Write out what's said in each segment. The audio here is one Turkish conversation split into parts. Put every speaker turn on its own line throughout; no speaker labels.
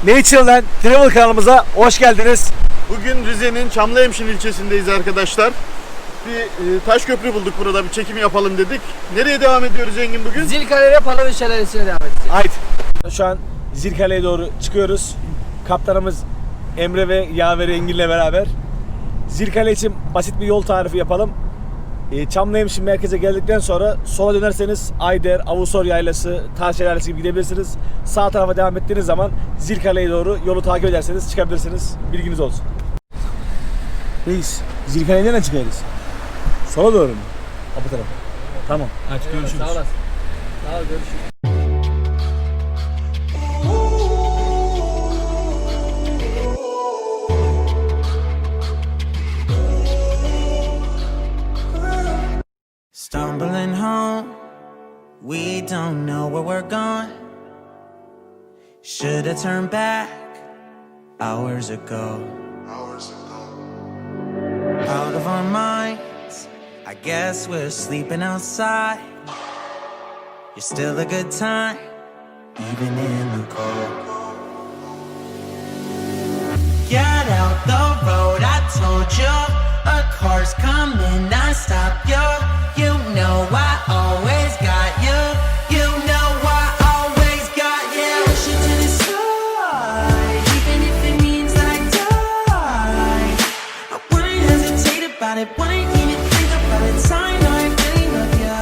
Natureland Travel kanalımıza hoş geldiniz.
Bugün Rize'nin Çamlıhemşin ilçesindeyiz arkadaşlar. Bir taş köprü bulduk, burada bir çekim yapalım dedik. Nereye devam ediyoruz Engin bugün?
Zilkale'ye Palavra Şelalesi'ne devam edeceğiz.
Haydi. Şu an Zilkale'ye doğru çıkıyoruz. Kaptanımız Emre ve Yaver Engin'le beraber. Zilkale için basit bir yol tarifi yapalım. Çamlıhemşin merkeze geldikten sonra sola dönerseniz Ayder, Avusor Yaylası, Taş Şelalesi gibi gidebilirsiniz. Sağ tarafa devam ettiğiniz zaman Zilkale'ye doğru yolu takip ederseniz çıkabilirsiniz. Bilginiz olsun. Reis, Zilkale'ye nereden çıkarız? Sola doğru mu? Bu tarafa. Tamam. Hadi görüşürüz.
Sağ olasın. Sağ ol, görüşürüz.
Stumbling home, we don't know where we're going. Should've turned back hours ago. Out of our minds, I guess we're sleeping outside. You're still a good time, even in the cold. Get out the road, I told you. A car's coming, I stop you. You know I always got you. You know I always got you. Push it to the side, even if it means I die. I wouldn't hesitate about it, wouldn't even think about it. Sign, I really love you.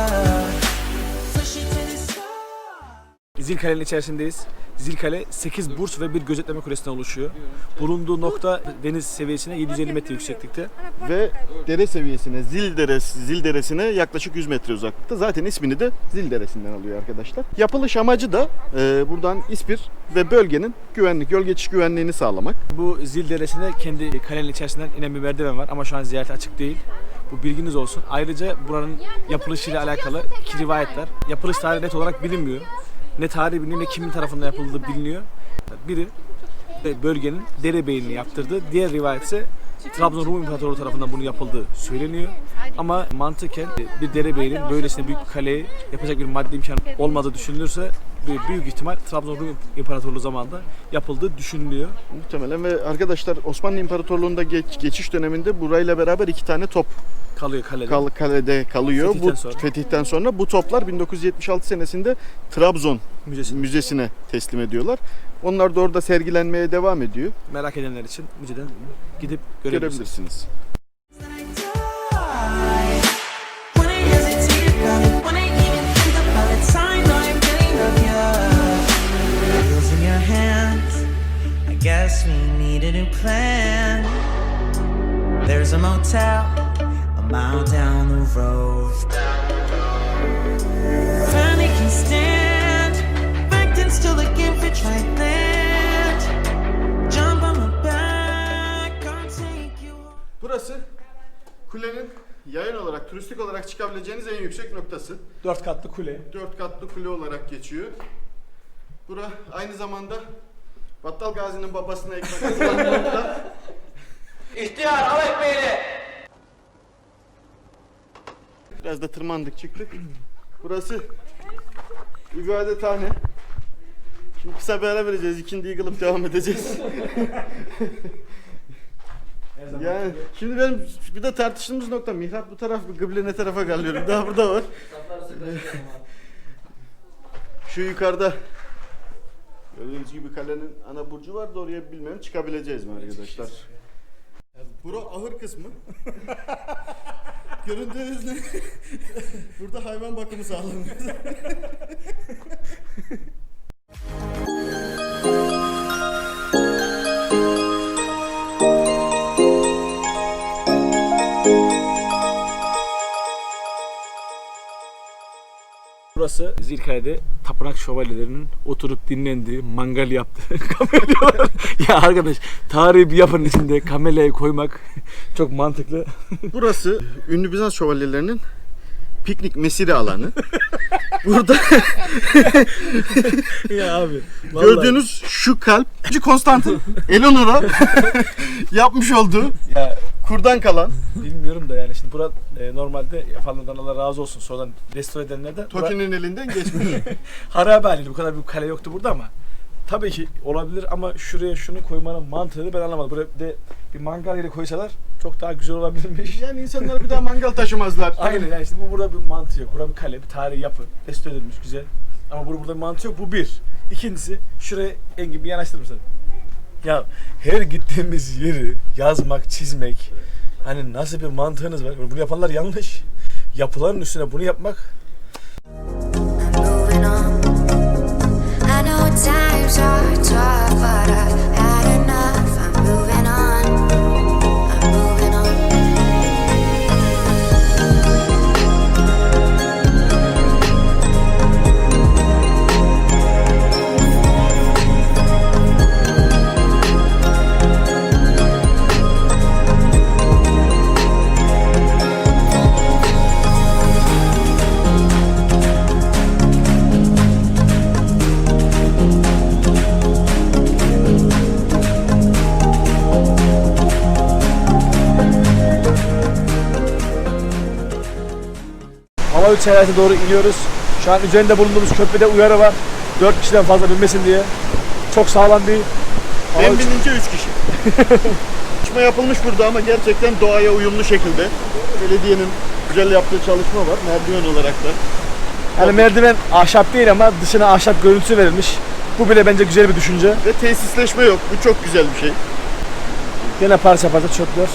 Push it to the side.
Zilkale'nin içerisindeyiz. Zilkale 8 burs ve bir gözetleme kulesinden oluşuyor. Bulunduğu nokta deniz seviyesine 750 metre yükseklikte.
Ve dere seviyesine, Zil Deresi'ne yaklaşık 100 metre uzaklıkta. Zaten ismini de Zil Deresi'nden alıyor arkadaşlar. Yapılış amacı da buradan İspir ve bölgenin yol geçiş güvenliğini sağlamak.
Bu Zil Deresi'ne kendi kalenin içerisinden inen bir merdiven var ama şu an ziyarete açık değil. Bu bilginiz olsun. Ayrıca buranın yapılışıyla alakalı iki rivayet var. Yapılış tarihi net olarak bilinmiyor. Ne tarihi biliniyor ne kimin tarafından yapıldığı biliniyor. Biri bölgenin derebeyliğini yaptırdığı, diğer rivayet ise Trabzon Rum İmparatorluğu tarafından bunun yapıldığı söyleniyor. Ama mantıken bir derebeyliğin böylesine büyük bir kaleyi yapacak bir maddi imkan olmadığı düşünülürse büyük ihtimal Trabzon Rum İmparatorluğu zamanında yapıldığı düşünülüyor.
Muhtemelen ve arkadaşlar Osmanlı İmparatorluğu'nda geçiş döneminde burayla beraber 2 tane top
Kalıyor kalede.
kalede kalıyor.
Fetihten sonra.
Sonra bu toplar 1976 senesinde Trabzon
Müzesi.
Müzesi'ne teslim ediyorlar. Onlar da orada sergilenmeye devam ediyor.
Merak edenler için müzeden gidip görebilirsiniz.
Wouldn't hesitate about it, wouldn't even think about it. Sign, I really love you. Wheels in your hands, I guess we need a new plan. There's a motel a mile down the road. Finally can stand, backed and still looking for dry land. Jump on my back, I'll take you home.
Burası kulenin yayın olarak, turistik olarak çıkabileceğiniz en yüksek noktası.
4 katlı kule.
4 katlı kule olarak geçiyor. Bura aynı zamanda Battal Gazi'nin babasına ekmek atılan nokta.
İhtiyar, al ekmeğini.
Biraz da tırmandık çıktık. Burası ibadethane. Şimdi kısa bir ara vereceğiz. İkindiyi kılıp devam edeceğiz. Yani şimdi benim bir de tartıştığımız nokta mihrap bu taraf mı, kıble ne tarafa kalıyorum. Daha burada var. Şu yukarıda gördüğünüz gibi kalenin ana burcu var da oraya bilmiyorum çıkabileceğiz mi arkadaşlar? Bura ahır kısmı. Göründüğünüz ne? Burada hayvan bakımı sağlanıyor.
Burası Zilkale'de tapınak şövalyelerinin oturup dinlendiği, mangal yaptığı kamelyalar. Ya arkadaş, tarihi bir yapının içinde kamelyayı koymak çok mantıklı.
Burası ünlü Bizans şövalyelerinin piknik mesire alanı. Burada
Ya abi. Vallahi.
gördüğünüz şu kalp Konstantin Eleanor'a yapmış olduğu
Ya
kurdan kalan
bilmiyorum da yani şimdi burada normalde yapanlardan Allah razı olsun sonradan restore edenlerden
Toki'nin elinden geçmiş.
harabe halinde bu kadar büyük kale yoktu burada ama Tabii ki olabilir ama şuraya şunu koymanın mantığını ben anlamadım. Buraya bir de bir mangal yeri koysalar çok daha güzel olabilirmiş.
Yani insanlar bir daha mangal taşımazlar.
Aynen yani işte bu burada bir mantığı yok. Burada bir kale, bir tarihi yapı. Restore edilmiş güzel. Ama burada bir mantığı yok. Bu bir. İkincisi şuraya Engin bir yanaştırır mısın? Ya her gittiğimiz yeri yazmak, çizmek hani nasıl bir mantığınız var? Bunu yapanlar yanlış. Yapıların üstüne bunu yapmak
moving on. I know times are tough, but I've had enough. I'm moving on. I'm moving on.
Hava Çevresi'ne doğru iniyoruz. Şu an üzerinde bulunduğumuz köprüde uyarı var. 4 kişiden fazla binmesin diye. Çok sağlam değil.
Ben binince 3 kişi. Çalışma yapılmış burada ama gerçekten doğaya uyumlu şekilde. Belediyenin güzel yaptığı çalışma var merdiven olarak da.
Yani merdiven ahşap değil ama dışına ahşap görüntüsü verilmiş. Bu bile bence güzel bir düşünce.
Ve tesisleşme yok. Bu çok güzel bir şey.
Gene parça parça çöpler.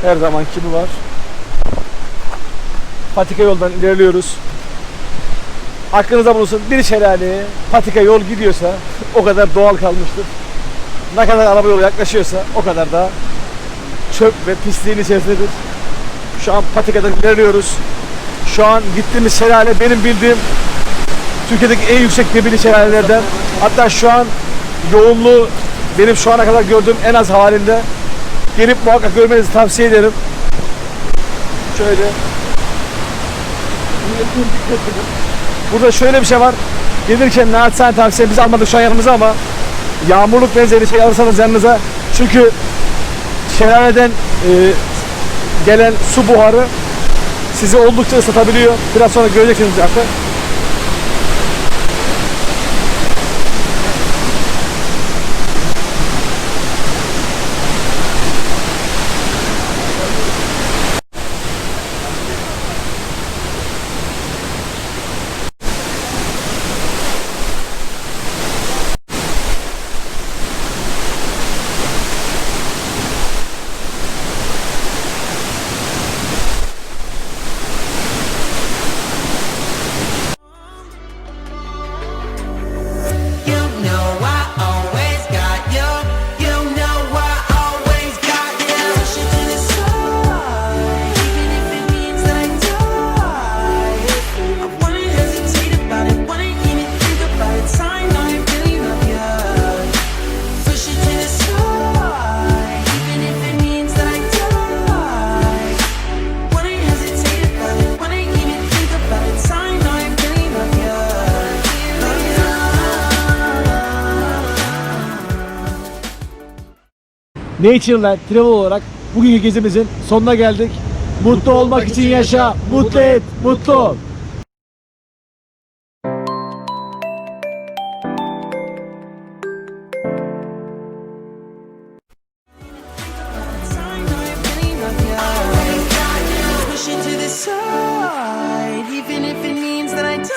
Her zamanki gibi var. Patika yoldan ilerliyoruz. Aklınızda bulunsun, bir şelaleye patika yol gidiyorsa o kadar doğal kalmıştır. Ne kadar araba yolu yaklaşıyorsa o kadar da çöp ve pisliğin içerisindedir. Şu an patikadan ilerliyoruz. Şu an gittiğimiz şelale benim bildiğim Türkiye'deki en yüksek debili şelalelerden. Hatta şu an yoğunluğu benim şu ana kadar gördüğüm en az halinde. Gelip muhakkak görmenizi tavsiye ederim. Şöyle. Burada şöyle bir şey var. Gelirken naçizane tavsiye, biz almadık şu an yanımıza ama yağmurluk benzeri şey alırsanız yanınıza. Çünkü şelaleden gelen su buharı sizi oldukça ıslatabiliyor. Biraz sonra göreceksiniz zaten.
You know I always got you. You know I always got you. Push it to the side, even if it means that I die. I wouldn't hesitate about it, wouldn't even think about it. Time I really love you. Push it to the side, even if it means that I die. Wouldn't hesitate about it, wouldn't even think about it. Time I really love you. Love you.
Natureland Travel olarak bugünkü gezimizin sonuna geldik. Mutlu olmak için yaşa, mutlu et, mutlu ol.
Time I really love you. Always got you. Push it to the side, even if it means that I die.